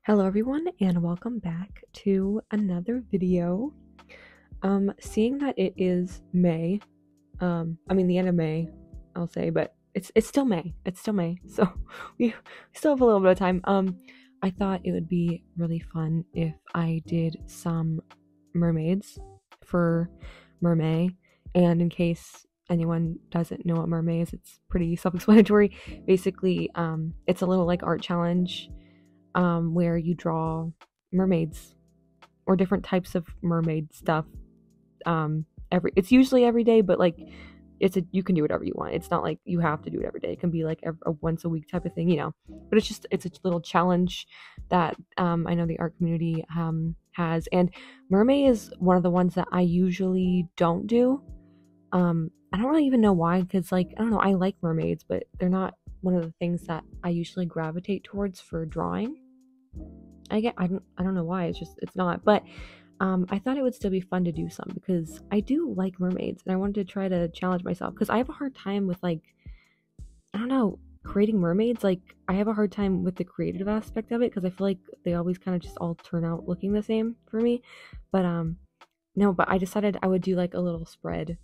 Hello everyone and welcome back to another video. Seeing that it is May, I mean the end of May, I'll say, but it's still May. It's still May. So we still have a little bit of time. I thought it would be really fun if I did some mermaids for MERMAY, and in case anyone doesn't know what MERMAY is, it's pretty self-explanatory. Basically, it's a little like art challenge where you draw mermaids or different types of mermaid stuff. It's usually every day, but like you can do whatever you want. It's not like you have to do it every day. It can be like a once a week type of thing, But it's a little challenge that I know the art community has, and MERMAY is one of the ones that I usually don't do. I don't really even know why, because like I don't know, I like mermaids, but they're not one of the things that I usually gravitate towards for drawing. I don't know why, it's not, but I thought it would still be fun to do some because I do like mermaids and I wanted to try to challenge myself because I have a hard time with like, I don't know, creating mermaids. Like I have a hard time with the creative aspect of it because I feel like they always kind of just all turn out looking the same for me. But no, but I decided I would do like a little spread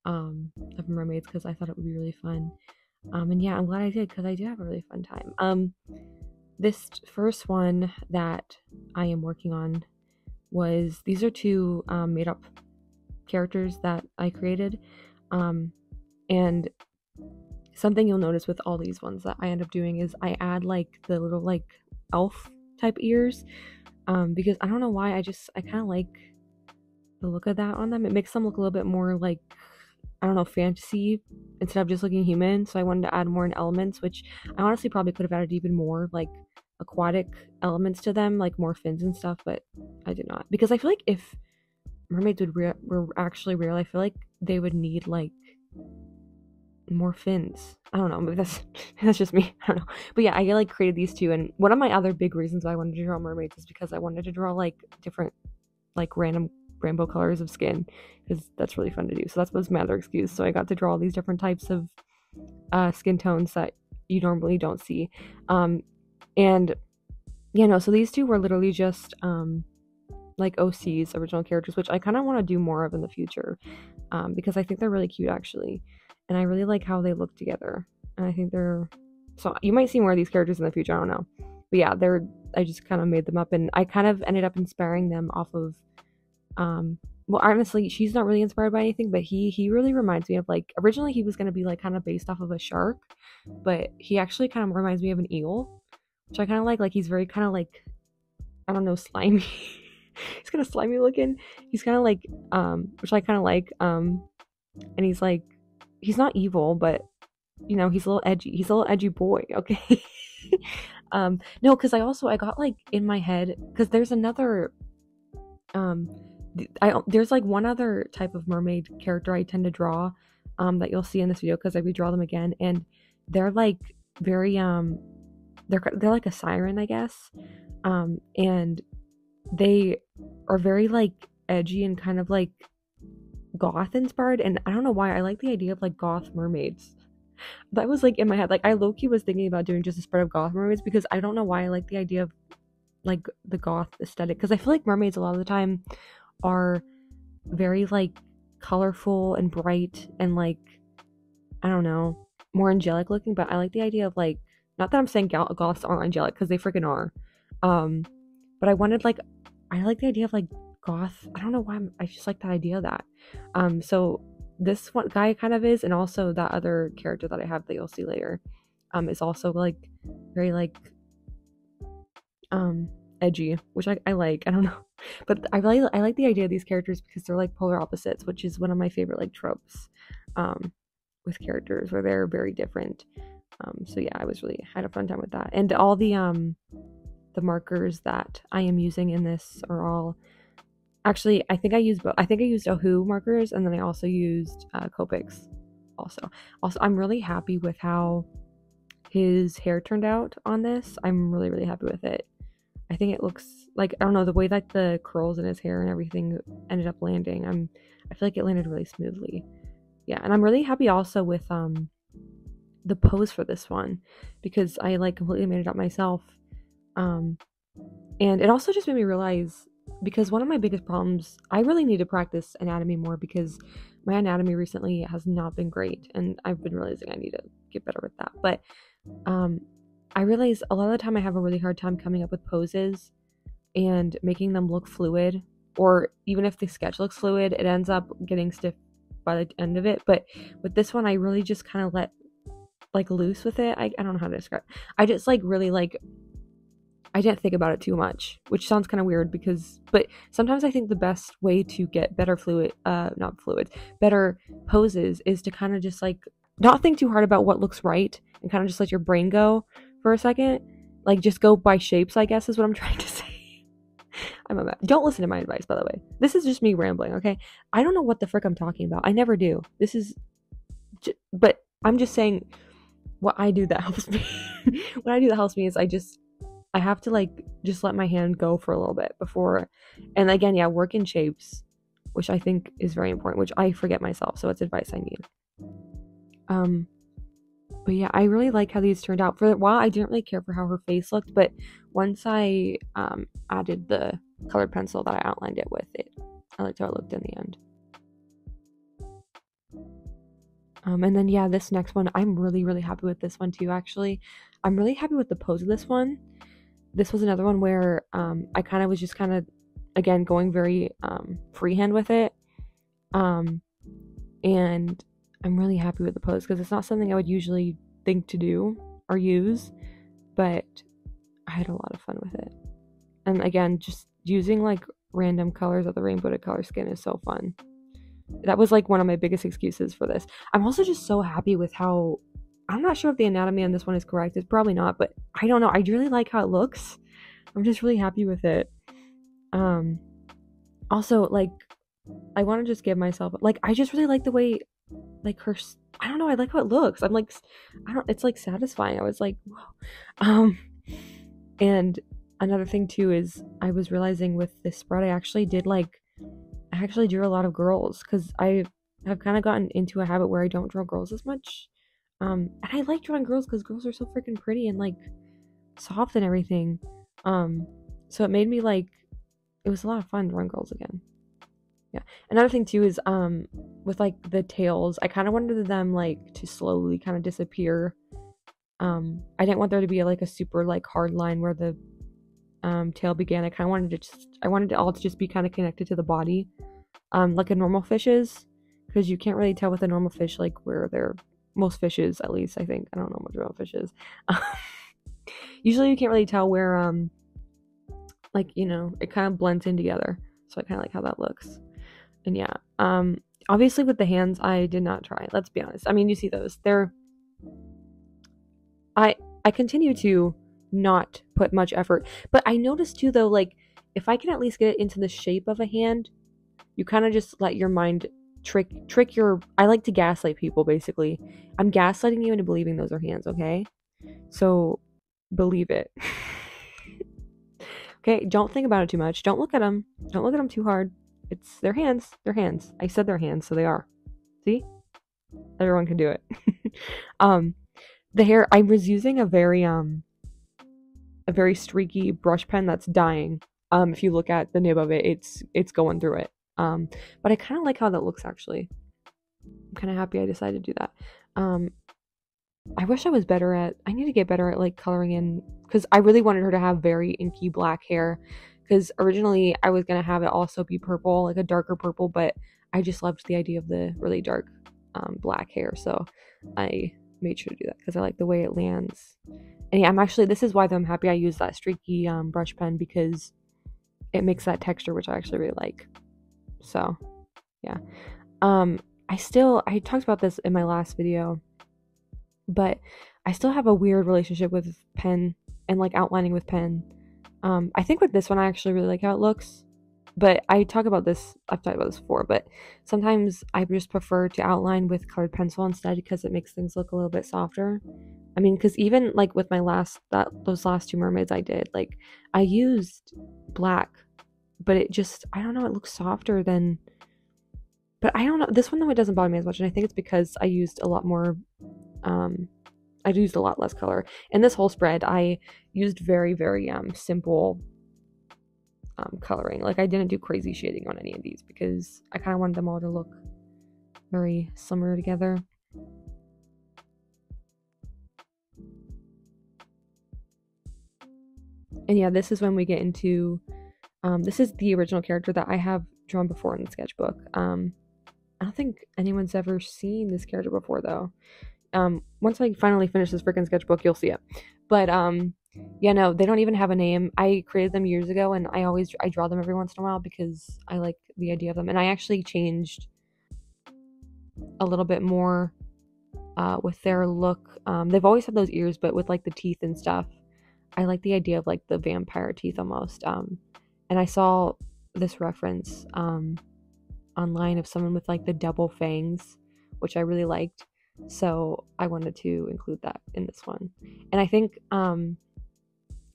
of mermaids because I thought it would be really fun. And yeah, I'm glad I did because I do have a really fun time. This first one that I am working on these are two made up characters that I created. And something you'll notice with all these ones that I end up doing is I add like the little like elf type ears. Because I don't know why, I kind of like the look of that on them. It makes them look a little bit more like, I don't know, fantasy instead of just looking human. So I wanted to add more in elements, which I honestly probably could have added even more like aquatic elements to them, like more fins and stuff, but I did not, because I feel like if mermaids were actually real, I feel like they would need like more fins. I don't know, maybe that's just me. I don't know, but yeah, I like created these two, and one of my other big reasons why I wanted to draw mermaids is because I wanted to draw like different, like random rainbow colors of skin, because that's really fun to do. So that was my other excuse. So I got to draw all these different types of skin tones that you normally don't see. And so these two were literally just like OC's, original characters, which I kind of want to do more of in the future, because I think they're really cute actually, and I really like how they look together, and I think so you might see more of these characters in the future, I don't know, but yeah, I just kind of made them up, and I kind of ended up inspiring them off of well, honestly, she's not really inspired by anything, but he really reminds me of, like, originally he was going to be like kind of based off of a shark, but he actually kind of reminds me of an eel, which I kind of like he's very kind of like, I don't know, slimy. He's kind of slimy looking. He's kind of like which I kind of like, and he's like, he's not evil, but he's a little edgy. He's a little edgy boy, okay? No, because I got like in my head, because there's another there's like one other type of mermaid character I tend to draw that you'll see in this video, because I redraw them again, and they're like very they're like a siren, I guess, and they are very like edgy and kind of like goth inspired, and I don't know why I like the idea of like goth mermaids. That was like in my head, like I low-key was thinking about doing just a spread of goth mermaids, because I don't know why I like the idea of like the goth aesthetic, because I feel like mermaids a lot of the time are very like colorful and bright and like, I don't know, more angelic looking, but I like the idea of like, not that I'm saying goths aren't angelic, because they freaking are, but I like the idea of like goth. I don't know why, I just like the idea of that. So this one guy kind of is, and also that other character that I have that you'll see later is also like very like edgy, which I like. I don't know, but I like the idea of these characters because they're like polar opposites, which is one of my favorite like tropes with characters where they're very different. So yeah, I had a fun time with that, and all the markers that I am using in this are all, actually, I think I used Ohu markers, and then I also used Copics also. I'm really happy with how his hair turned out on this. I'm really, really happy with it. I think it looks like, I don't know, the way that the curls in his hair and everything ended up landing, I feel like it landed really smoothly. Yeah, and I'm really happy also with the pose for this one, because I like completely made it up myself. And it also just made me realize, because one of my biggest problems, I really need to practice anatomy more because my anatomy recently has not been great, and I've been realizing I need to get better with that. But I realize a lot of the time I have a really hard time coming up with poses and making them look fluid, or even if the sketch looks fluid, it ends up getting stiff by the end of it. But with this one, I really just kind of let loose with it. I don't know how to describe it. I just really I didn't think about it too much, which sounds kind of weird but sometimes I think the best way to get better better poses is to kind of just not think too hard about what looks right and kind of just let your brain go for a second. Just go by shapes, I guess is what I'm trying to say. Don't listen to my advice, by the way. This is just me rambling, okay? I don't know what the frick I'm talking about. I never do. But I'm just saying what I do that helps me. What I do that helps me is I have to just let my hand go for a little bit before, and again, yeah, work in shapes, which I think is very important, which I forget myself, so it's advice I need. But yeah, I really like how these turned out. For a while, I didn't really care for how her face looked, but once I added the colored pencil that I outlined it with, I liked how it looked in the end. And then yeah, this next one, I'm really, really happy with this one too, actually. I'm really happy with the pose of this one. This was another one where I kind of was just again, going very freehand with it. And I'm really happy with the pose because it's not something I would usually think to do or use, but I had a lot of fun with it. And again, just using random colors of the rainbow to color skin is so fun. That was one of my biggest excuses for this. I'm also just so happy with how, I'm not sure if the anatomy on this one is correct. It's probably not, but I don't know. I really like how it looks. I'm just really happy with it. Also, I want to just give myself, I just really like the way, her, I don't know, I like how it looks. I'm it's satisfying. I was whoa. And another thing too is I was realizing with this spread, I actually drew a lot of girls because I have kind of gotten into a habit where I don't draw girls as much. And I like drawing girls because girls are so freaking pretty and soft and everything. So it made me it was a lot of fun drawing girls again. Yeah. Another thing too is with the tails, I kind of wanted them to slowly kind of disappear. I didn't want there to be a super hard line where the tail began. I kind of wanted it all to just be kind of connected to the body, like a normal fish is, because you can't really tell with a normal fish where they're, most fishes at least, I think. I don't know what normal fish is. Usually you can't really tell where it kind of blends in together. So I kind of like how that looks. And yeah, obviously with the hands, I did not try. Let's be honest. I mean, you see those. I continue to not put much effort. But I noticed too, though, if I can at least get it into the shape of a hand, you kind of just let your mind trick your... I like to gaslight people, basically. I'm gaslighting you into believing those are hands, okay? So, believe it. Okay, don't think about it too much. Don't look at them. Don't look at them too hard. It's their hands. They're hands. I said they're hands, so they are. See? Everyone can do it. The hair, I was using a very streaky brush pen that's dying. If you look at the nib of it, it's going through it. But I kind of like how that looks, actually. I'm kind of happy I decided to do that. I wish I was better at... I need to get better at coloring in, because I really wanted her to have very inky black hair, because originally I was gonna have it also be purple, a darker purple, but I just loved the idea of the really dark black hair, so I made sure to do that because I like the way it lands. And yeah, this is why I'm happy I used that streaky brush pen, because it makes that texture, which I actually really like. So yeah, I talked about this in my last video, but I still have a weird relationship with pen and outlining with pen. I think with this one I actually really like how it looks, but I've talked about this before, but sometimes I just prefer to outline with colored pencil instead, because it makes things look a little bit softer. I mean, because even with my those last two mermaids I did, I used black, but it just, I don't know, it looks softer than... But I don't know, this one though, it doesn't bother me as much, and I think it's because I used a lot more, I used a lot less color. In this whole spread, I used very, very simple coloring. Like, I didn't do crazy shading on any of these because I kind of wanted them all to look very similar together. And yeah, this is when we get into, this is the original character that I have drawn before in the sketchbook. I don't think anyone's ever seen this character before, though. Once I finally finish this freaking sketchbook, you'll see it. But, yeah, no, they don't even have a name. I created them years ago, and I draw them every once in a while because I like the idea of them. And I actually changed a little bit more with their look. They've always had those ears, but with like the teeth and stuff. I like the idea of like the vampire teeth almost. And I saw this reference online of someone with like the double fangs, which I really liked. So I wanted to include that in this one. And I think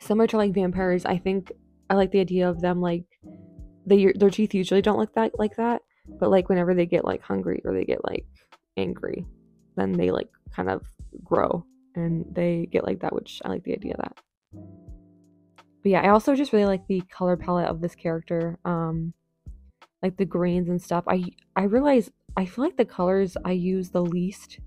similar to like vampires, I think I like the idea of them like their teeth usually don't look that like that, but like whenever they get like hungry or they get like angry, then they like kind of grow and they get like that, which I like the idea of that. But yeah, I also just really like the color palette of this character, like the greens and stuff. I realize I feel like the colors I use the least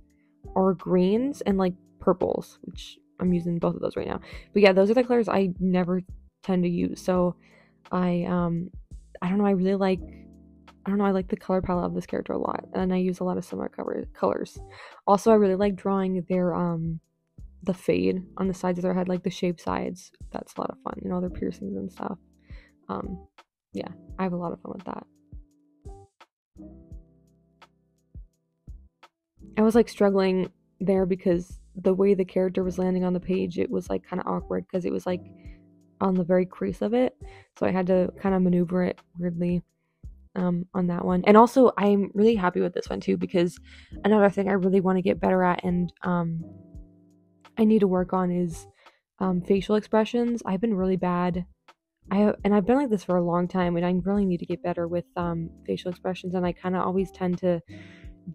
are greens and like purples, which I'm using both of those right now. But yeah, those are the colors I never tend to use. So I don't know, I like the color palette of this character a lot, and I use a lot of similar colors. Also, I really like drawing their the fade on the sides of their head, like the shaved sides. That's a lot of fun, you know, their piercings and stuff. Yeah, I have a lot of fun with that. I was like struggling there because the way the character was landing on the page, it was like kind of awkward because it was like on the very crease of it, so I had to kind of maneuver it weirdly on that one. And also I'm really happy with this one too, because another thing I really want to get better at and I need to work on is facial expressions. I've been really bad. I've been like this for a long time, and I really need to get better with facial expressions, and I kind of always tend to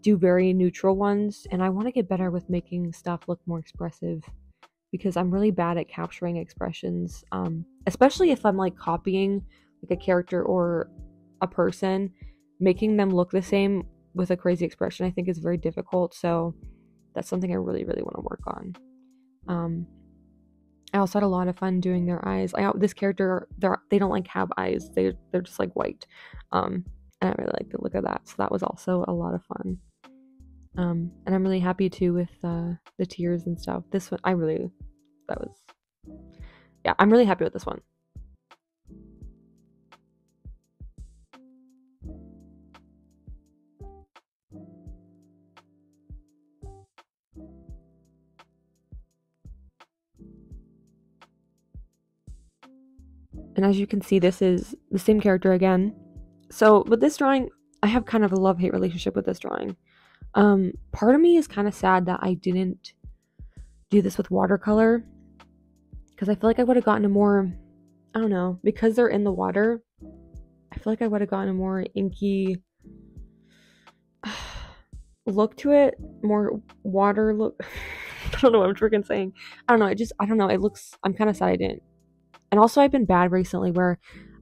do very neutral ones, and I want to get better with making stuff look more expressive because I'm really bad at capturing expressions, especially if I'm like copying like a character or a person. Making them look the same with a crazy expression I think is very difficult, so that's something I really want to work on. I also had a lot of fun doing their eyes. This character, they don't like have eyes, they're just like white, and I really like the look of that, so that was also a lot of fun. And I'm really happy too with the tears and stuff. This one, I'm really happy with this one. And as you can see, this is the same character again. So with this drawing, I have kind of a love-hate relationship with this drawing. Part of me is kind of sad that I didn't do this with watercolor, because I feel like I would have gotten a more, I don't know, because they're in the water, I feel like I would have gotten a more inky look to it, more water look. I don't know what I'm freaking saying. I don't know, it looks, I'm kind of sad I didn't. And also I've been bad recently where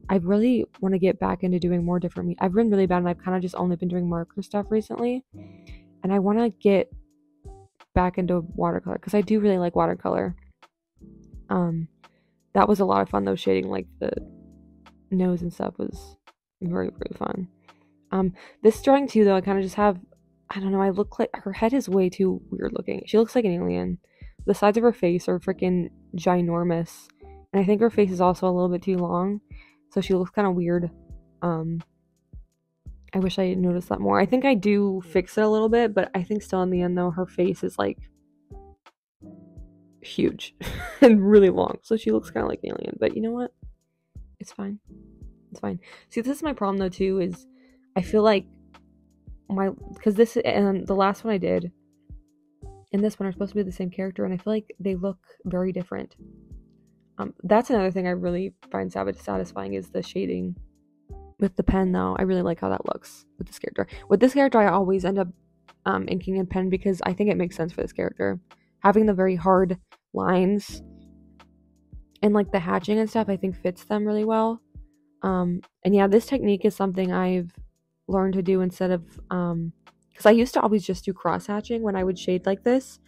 I really want to get back into doing more different, I've been really bad and I've kind of just only been doing marker stuff recently, and I want to get back into watercolor because I do really like watercolor. That was a lot of fun though, shading like the nose and stuff was very fun. This drawing too though, I kind of just have, I don't know, I look like, her head is way too weird looking. She looks like an alien. The sides of her face are freaking ginormous, and I think her face is also a little bit too long, so she looks kind of weird. I wish I noticed that more. I think I do fix it a little bit, but I think still in the end though, her face is like huge and really long, so she looks kind of like an alien, but you know what? It's fine. It's fine. See, this is my problem though too, is I feel like because this and the last one I did and this one are supposed to be the same character, and I feel like they look very different. That's another thing I really find satisfying is the shading with the pen though. I really like how that looks with this character. With this character, I always end up inking in pen because I think it makes sense for this character. Having the very hard lines and like the hatching and stuff, I think fits them really well. And yeah, this technique is something I've learned to do instead of because I used to always just do cross hatching when I would shade like this,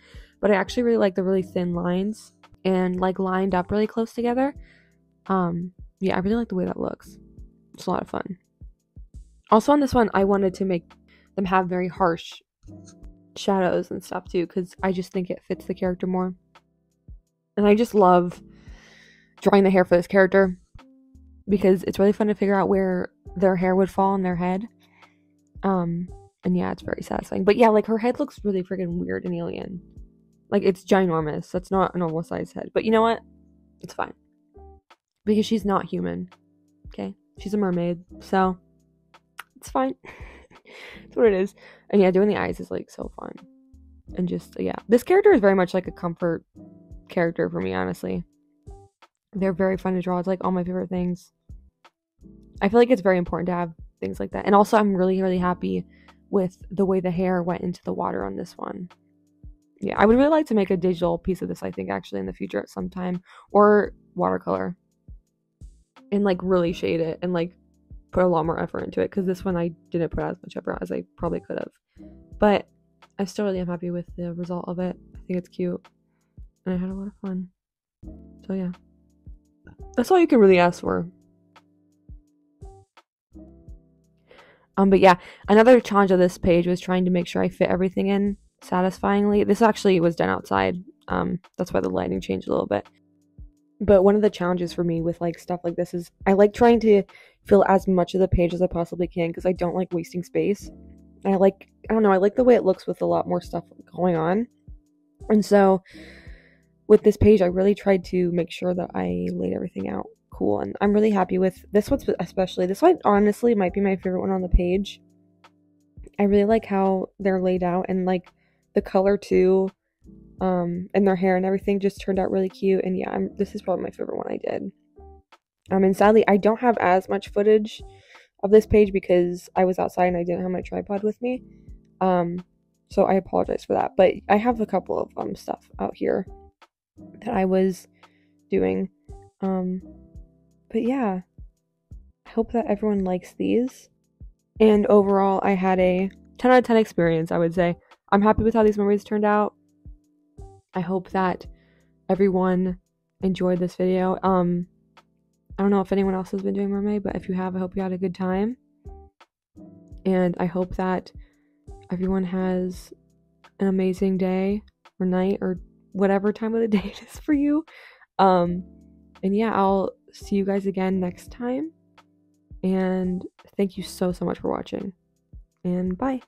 but I actually really like the really thin lines and like lined up really close together. Yeah, I really like the way that looks. It's a lot of fun. Also on this one, I wanted to make them have very harsh shadows and stuff too, because I just think it fits the character more. And I just love drawing the hair for this character because it's really fun to figure out where their hair would fall on their head. And yeah, it's very satisfying. But yeah, like her head looks really freaking weird and alien. Like it's ginormous. That's not a normal size head. But you know what? It's fine. Because she's not human. Okay? She's a mermaid. So it's fine. That's what it is. And yeah, doing the eyes is like so fun. And just yeah. This character is very much like a comfort character for me, honestly. They're very fun to draw. It's like all my favorite things. I feel like it's very important to have things like that. And also I'm really, really happy with the way the hair went into the water on this one. Yeah, I would really like to make a digital piece of this, I think, actually in the future at some time. Or watercolor. And like really shade it and like put a lot more effort into it. Because this one I didn't put as much effort as I probably could have. But I still really am happy with the result of it. I think it's cute. And I had a lot of fun. So yeah. That's all you can really ask for. But yeah, another challenge of this page was trying to make sure I fit everything in satisfyingly. This actually was done outside. That's why the lighting changed a little bit. But one of the challenges for me with like stuff like this is I like trying to fill as much of the page as I possibly can because I don't like wasting space. And I don't know, I like the way it looks with a lot more stuff going on. And so with this page, I really tried to make sure that I laid everything out cool, and I'm really happy with this one especially. This one honestly might be my favorite one on the page. I really like how they're laid out and like the color too, and their hair and everything just turned out really cute. And yeah, this is probably my favorite one I did. And sadly I don't have as much footage of this page because I was outside and I didn't have my tripod with me. So I apologize for that, but I have a couple of stuff out here that I was doing. But yeah, I hope that everyone likes these. And overall, I had a 10 out of 10 experience, I would say. I'm happy with how these mermaids turned out. I hope that everyone enjoyed this video. I don't know if anyone else has been doing mermaid, but if you have, I hope you had a good time. And I hope that everyone has an amazing day or night or whatever time of the day it is for you. And yeah, I'll see you guys again next time. And thank you so much for watching. And bye.